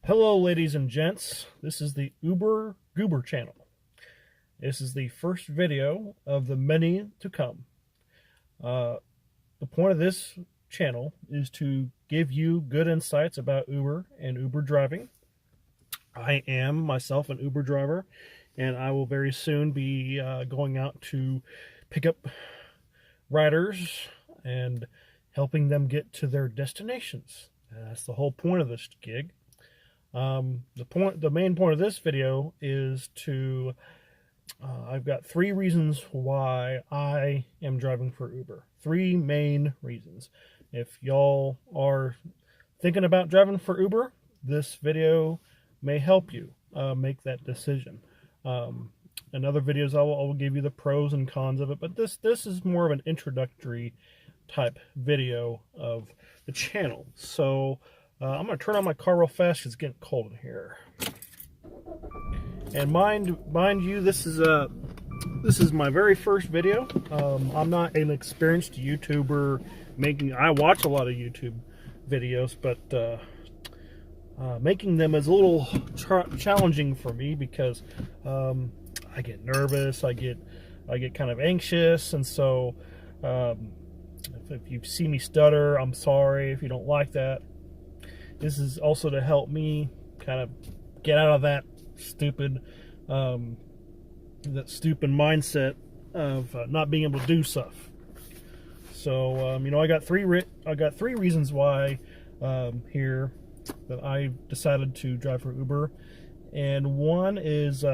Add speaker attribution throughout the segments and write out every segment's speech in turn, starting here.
Speaker 1: Hello, ladies and gents. This is the Uber Goober channel. This is the first video of the many to come. The point of this channel is to give you good insights about Uber and Uber driving. I am myself an Uber driver, and I will very soon be going out to pick up riders and helping them get to their destinations. That's the whole point of this gig. The main point of this video is to, I've got 3 reasons why I am driving for Uber. 3 main reasons. If y'all are thinking about driving for Uber, this video may help you make that decision. In other videos, I will give you the pros and cons of it, but this is more of an introductory type video of the channel. So I'm going to turn on my car real fast because it's getting cold in here. And mind you, this is my very first video. I'm not an experienced YouTuber I watch a lot of YouTube videos, but making them is a little challenging for me because I get nervous, I get kind of anxious, and so if you see me stutter, I'm sorry if you don't like that. This is also to help me kind of get out of that stupid mindset of not being able to do stuff. So I got three reasons why here that I decided to drive for Uber, and one is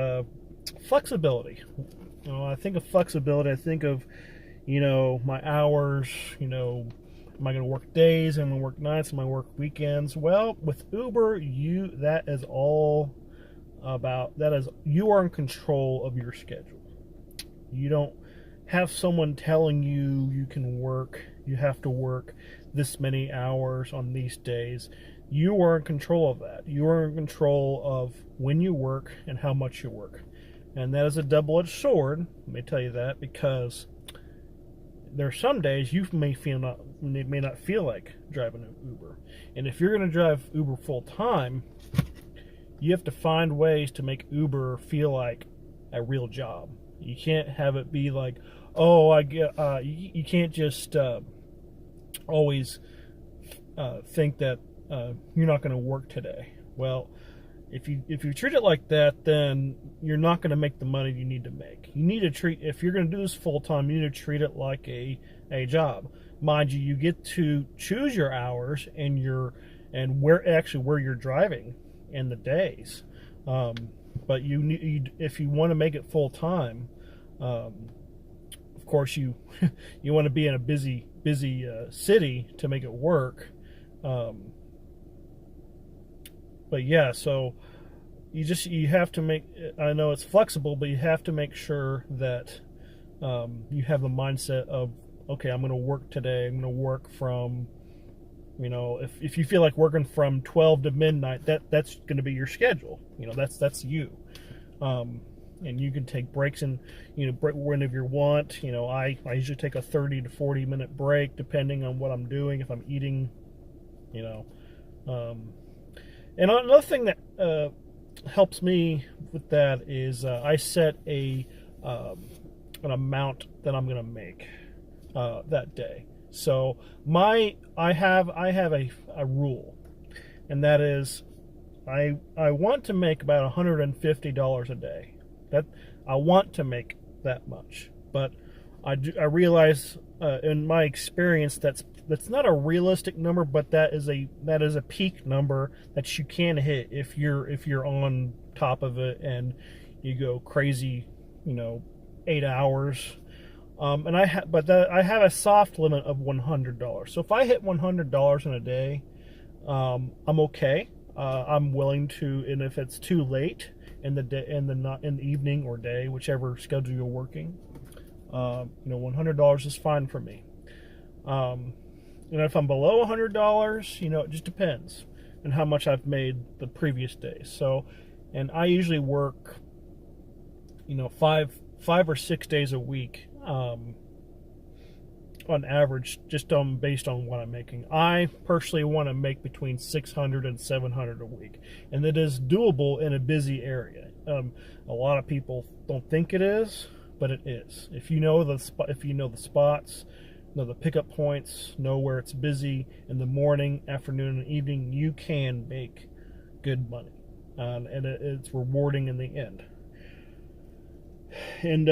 Speaker 1: flexibility. I think of flexibility. I think of my hours. Am I going to work days? Am I going to work nights? Am I going to work weekends? Well, with Uber, you are in control of your schedule. You don't have someone telling you can work. You have to work this many hours on these days. You are in control of that. You are in control of when you work and how much you work. And that is a double-edged sword, let me tell you that, because there are some days you may not feel like driving an Uber. And if you're going to drive Uber full time, you have to find ways to make Uber feel like a real job. You can't have it be like, you can't just always think that you're not going to work today. Well, if you treat it like that, then you're not going to make the money you need to make. If you're going to do this full time, you need to treat it like a job. Mind you, you get to choose your hours and where you're driving and the days. But if you want to make it full time, of course you want to be in a busy city to make it work. But yeah, so you have to make, I know it's flexible, but you have to make sure that you have the mindset of, okay, I'm going to work today. I'm going to work from, if you feel like working from 12 to midnight, that's going to be your schedule. That's you. And you can take breaks and, break whenever you want. I usually take a 30 to 40 minute break depending on what I'm doing. If I'm eating, and another thing that helps me with that is I set an amount that I'm going to make that day. So I have a rule, and that is I want to make about $150 a day. That I want to make that much, but I realize in my experience that's not a realistic number, but that is a peak number that you can hit if you're on top of it and you go crazy, 8 hours. And I have a soft limit of $100. So if I hit $100 in a day, I'm okay. I'm willing to, and if it's too late in the day, in the evening or day, whichever schedule you're working, $100 is fine for me. And if I'm below $100, it just depends on how much I've made the previous day. So, and I usually work, 5 or 6 days a week, on average, just based on what I'm making. I personally want to make between 600 and 700 a week, and it is doable in a busy area. A lot of people don't think it is, but it is. If you know the spots, know the pickup points, know where it's busy in the morning, afternoon, and evening, you can make good money, and it's rewarding in the end. And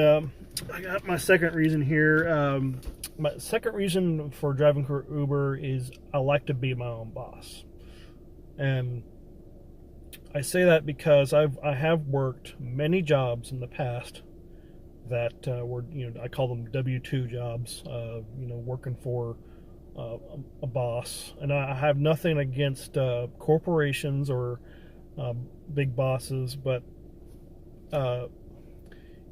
Speaker 1: I got my second reason here. My second reason for driving for Uber is I like to be my own boss. And I say that because I have worked many jobs in the past that were, I call them W-2 jobs, working for a boss. And I have nothing against corporations or big bosses, but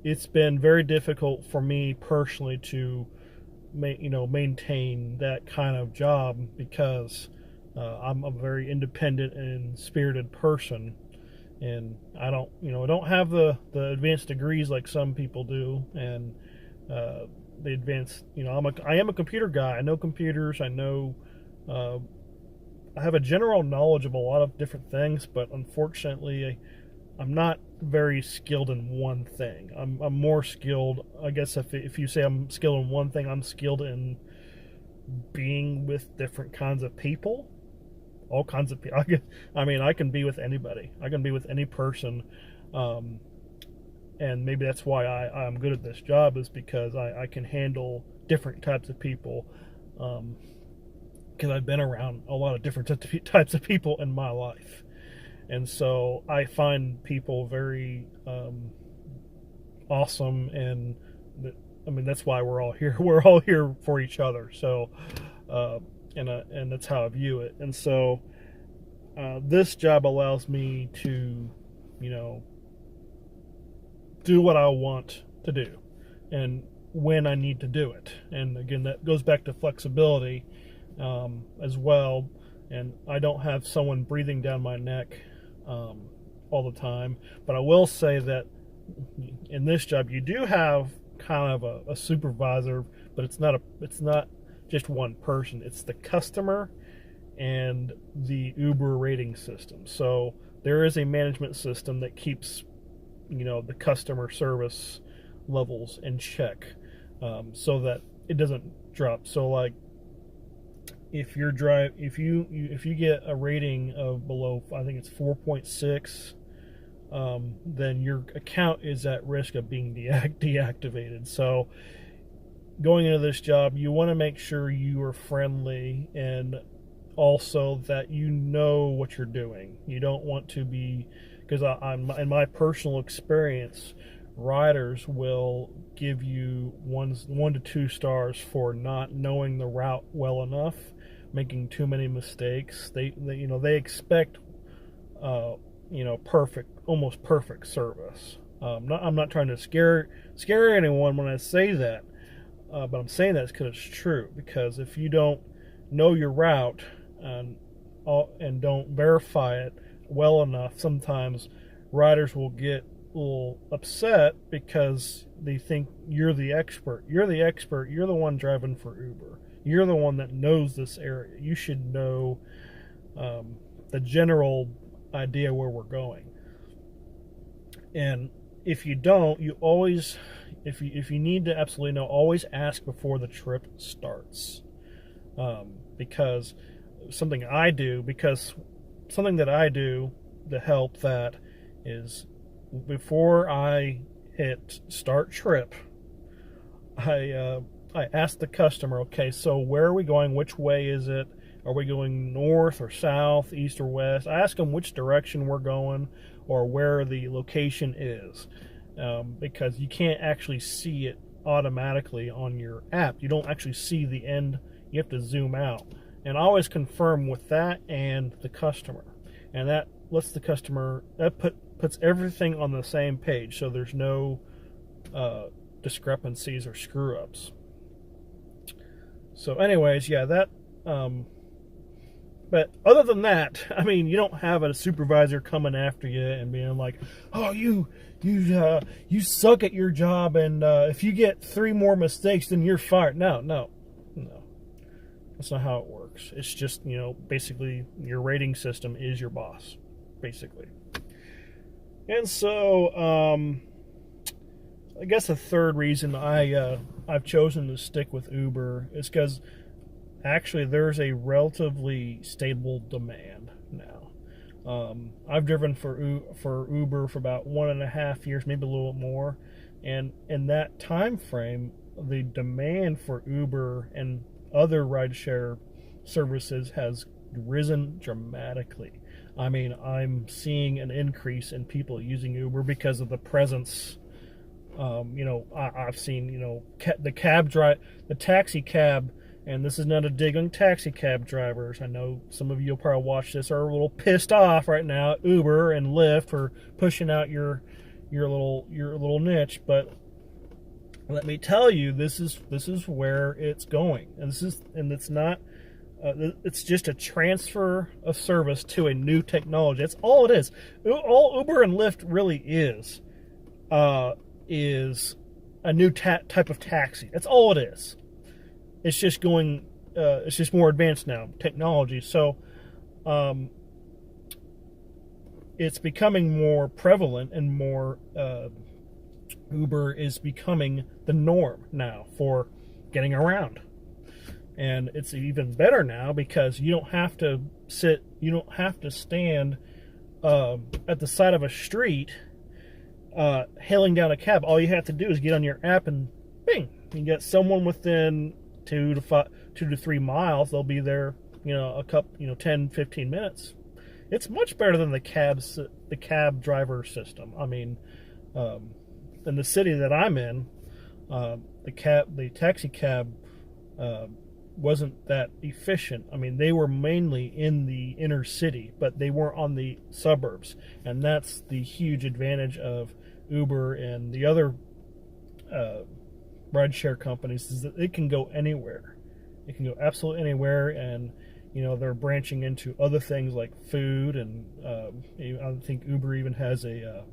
Speaker 1: it's been very difficult for me personally to maintain that kind of job because I'm a very independent and spirited person, and I don't have the advanced degrees like some people do, and the advanced, I am a computer guy. I know computers. I know I have a general knowledge of a lot of different things, but unfortunately I'm not very skilled in one thing. I'm more skilled, I guess, if you say I'm skilled in one thing, I'm skilled in being with different kinds of people, all kinds of people. I can be with anybody. I can be with any person, and maybe that's why I'm good at this job, is because I can handle different types of people, because I've been around a lot of different types of people in my life. And so I find people very awesome, and that's why we're all here. We're all here for each other. So, and that's how I view it. And so, this job allows me to, do what I want to do, and when I need to do it. And again, that goes back to flexibility as well. And I don't have someone breathing down my neck all the time. But I will say that in this job, you do have kind of a supervisor, but it's not just one person. It's the customer and the Uber rating system. So there is a management system that keeps the customer service levels in check, so that it doesn't drop. So like, if you get a rating of below, I think it's 4.6, then your account is at risk of being deactivated. So going into this job, you want to make sure you are friendly, and also that you know what you're doing. You don't want to be, because in my personal experience, riders will give you 1 to 2 stars for not knowing the route well enough, making too many mistakes. They expect almost perfect service. I'm not trying to scare anyone when I say that, but I'm saying that because it's true. Because if you don't know your route and don't verify it well enough, sometimes riders will get a little upset because they think you're the expert. You're the expert. You're the one driving for Uber. You're the one that knows this area. You should know the general idea where we're going. And if you don't, you always, if you need to absolutely know, always ask before the trip starts. Because something that I do to help that is, before I hit start trip, I ask the customer, okay, so where are we going? Which way is it? Are we going north or south, east or west? I ask them which direction we're going or where the location is, because you can't actually see it automatically on your app. You don't actually see the end. You have to zoom out. And I always confirm with that and the customer. And that lets the customer, puts everything on the same page, so there's no discrepancies or screw-ups. So anyways, yeah, that, but other than that, you don't have a supervisor coming after you and being like, oh, you suck at your job, and if you get 3 more mistakes, then you're fired. No. That's not how it works. It's just, basically your rating system is your boss, basically. And so, I guess a third reason I've chosen to stick with Uber is because actually there's a relatively stable demand now. I've driven for Uber for about 1.5 years, maybe a little more, and in that time frame, the demand for Uber and other rideshare services has risen dramatically. I mean, I'm seeing an increase in people using Uber because of the presence. I've seen, the taxi cab, and this is not a dig on taxi cab drivers. I know some of you will probably watch this are a little pissed off right now at Uber and Lyft for pushing out your little niche, but let me tell you, this is where it's going, and it's not. It's just a transfer of service to a new technology. That's all it is. All Uber and Lyft really is a new type of taxi. That's all it is. It's just going. It's just more advanced now, technology. So, it's becoming more prevalent and more. Uber is becoming the norm now for getting around. And it's even better now because you don't have to stand at the side of a street hailing down a cab. All you have to do is get on your app and bing, you get someone within 2 to 3 miles. They'll be there, 10, 15 minutes. It's much better than the cab driver system. I mean, in the city that I'm in, the taxi cab wasn't that efficient. I mean, they were mainly in the inner city, but they weren't on the suburbs, and that's the huge advantage of Uber and the other rideshare companies, is that it can go anywhere. It can go absolutely anywhere, and they're branching into other things like food, and I think Uber even has a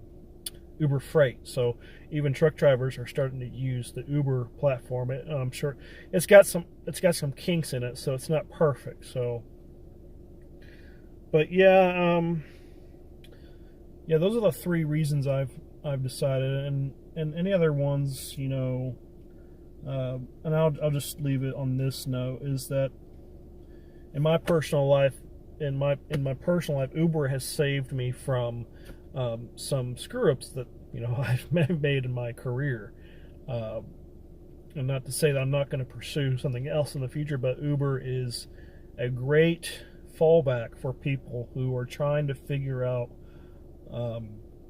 Speaker 1: Uber Freight. So even truck drivers are starting to use the Uber platform. I'm sure it's got some kinks in it, so it's not perfect. So, but yeah, those are the three reasons I've decided, and any other ones, and I'll just leave it on this note, is that in my personal life, Uber has saved me from some screw-ups that I've made in my career, and not to say that I'm not going to pursue something else in the future, but Uber is a great fallback for people who are trying to figure out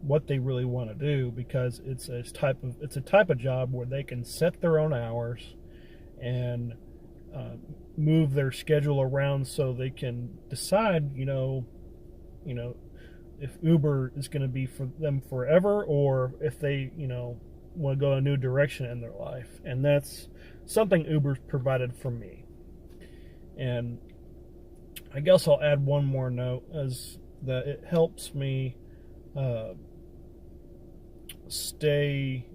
Speaker 1: what they really want to do, because it's a type of job where they can set their own hours and move their schedule around so they can decide, if Uber is going to be for them forever, or if they, want to go a new direction in their life. And that's something Uber's provided for me. And I guess I'll add one more note, is that it helps me stay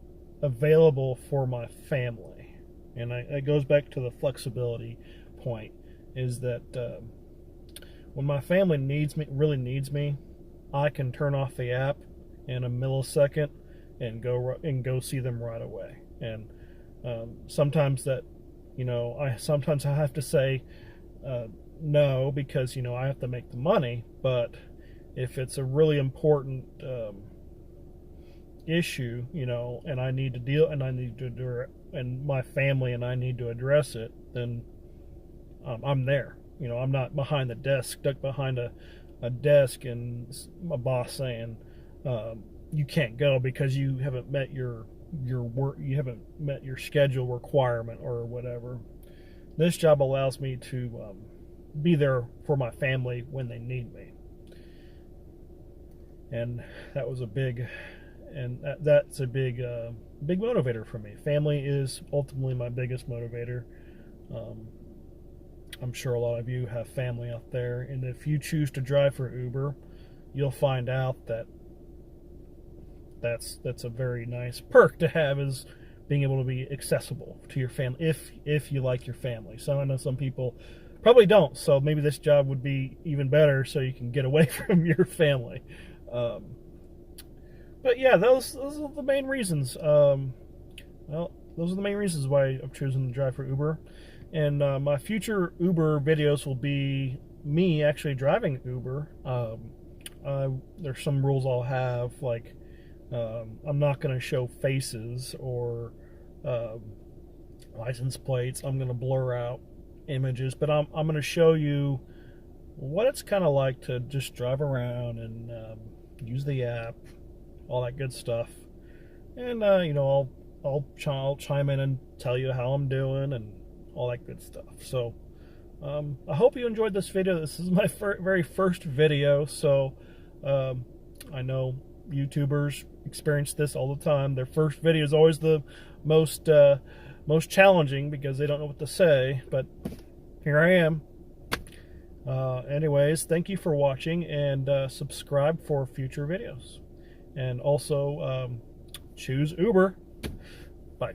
Speaker 1: available for my family. And it goes back to the flexibility point, is that when my family really needs me, I can turn off the app in a millisecond and go see them right away. And sometimes that, I have to say no, because I have to make the money. But if it's a really important issue, and I need to deal, and and my family and I need to address it, then I'm there. I'm not behind the desk, stuck behind a desk, and my boss saying you can't go because you haven't met your work, you haven't met your schedule requirement or whatever. This job allows me to be there for my family when they need me, and that was that's a big motivator for me. Family is ultimately my biggest motivator. I'm sure a lot of you have family out there, and if you choose to drive for Uber, you'll find out that that's a very nice perk to have, is being able to be accessible to your family if you like your family. So I know some people probably don't. So maybe this job would be even better, so you can get away from your family. But yeah, those are the main reasons. Well, those are the main reasons why I've chosen to drive for Uber. And my future Uber videos will be me actually driving Uber. There's some rules I'll have, like I'm not going to show faces or license plates. I'm going to blur out images, but I'm going to show you what it's kind of like to just drive around and use the app, all that good stuff. And I'll chime in and tell you how I'm doing and all that good stuff. So I hope you enjoyed this video. This is my very first video, so I know YouTubers experience this all the time. Their first video is always the most challenging because they don't know what to say, but here I am. Anyways, thank you for watching, and subscribe for future videos. And also choose Uber. Bye.